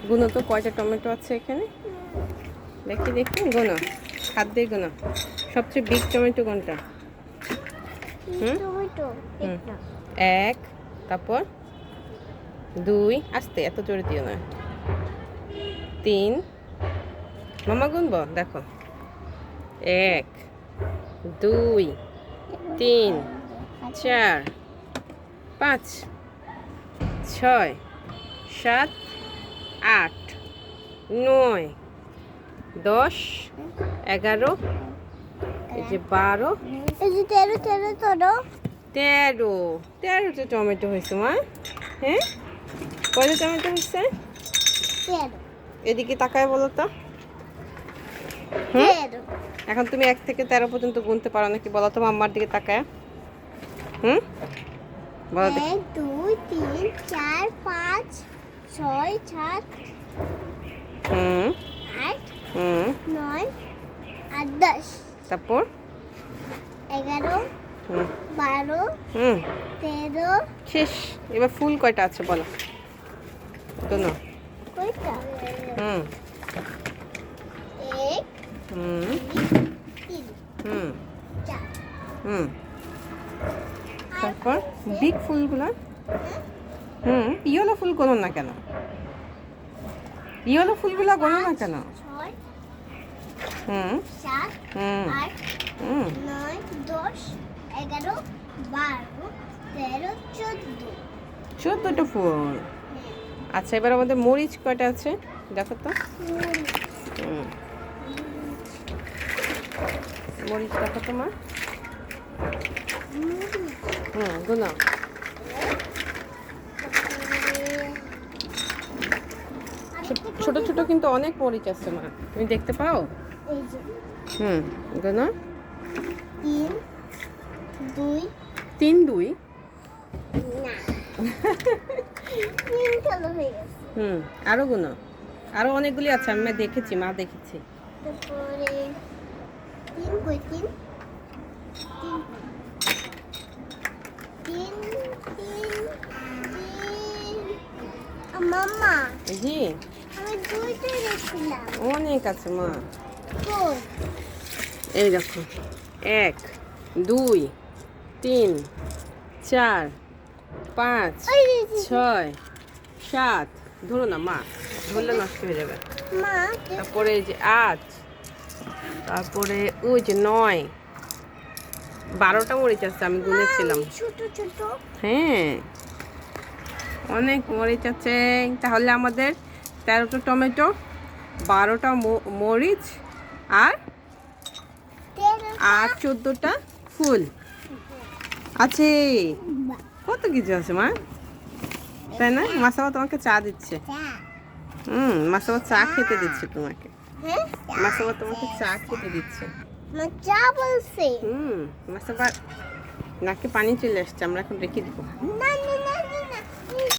গুনো তো কয়টা টমেটো আছে এখানে, দেখি দেখি গুনো, হাত দিয়ে গুনো। সবচেয়ে বিগ টমেটো কোনটা? এক, তারপর দুই, আস্তে, এত জোরে দিও না। তিন, মামা গুনবো, দেখো। এক, দুই, তিন, চার, পাঁচ, ছয়, সাত, আট, নয়, 10, 11, এই যে 12, 13টা টমেটো হয়েছে মা। হ্যাঁ, কয়টা টমেটো হয়েছে? এদিকে তাকায় বলো তো। এখন তুমি 1 থেকে 13 পর্যন্ত গুনতে পারো নাকি বলো তো মাম্মার দিকে তাকায়। বলো দেখি। 1 2 3 4 5 6 7 8 9 আর 10, তারপর 11 12 13। শেষ। এবার ফুল কয়টা আছে বলো তো না। কয়টা? 1 2 3 4। তারপর বিগ ফুলগুলো, ইয়েলো ফুল গোনো না কেন? ইয়েলো ফুলগুলো গোনো না কেন? 6 7 8 9 10 11 12 13 14। 14টা ফুল। আচ্ছা, এবার আমাদের মরিচ কয়টা আছে দেখো তো। মরিচ দেখো তো মা। গোনা। ছোট ছোট কিন্তু অনেক মরিচ আছে মা, তুমি দেখতে পাও? গোনা। 3 2 আরো গুনো, আরো অনেকগুলি আছে, আমি দেখেছি, মা দেখেছি। তারপরে 3 মাম্মা জি, আমি দুইটাই রেখেছিলাম। অনেক আছে মা। কই? এই দেখো, 1 2 3 4 5 6 7, ধরো না মা, ধরলে নষ্ট হয়ে যাবে। মা, তারপরে এই যে 8, তারপরে ওই যে 9, 12টা মরিচ আছে, আমি গুনেছিলাম। ছোট ছোট। হ্যাঁ, অনেক মরিচ আছে। তাহলে আমাদের 13টা টমেটো, 12টা মরিচ আর 14টা ফুল আছে। কত কিছু আছে মা, তাই না? মাসাবা তোমাকে চা দিচ্ছে। মাসাবা চা খেতে দিচ্ছে তোমাকে। মাসাবা তোমাকে চা খেতে দিচ্ছে। চা বলছে। মাসাবা নাকে পানি চলে আসছে, আমরা এখন রেখে দিব। না না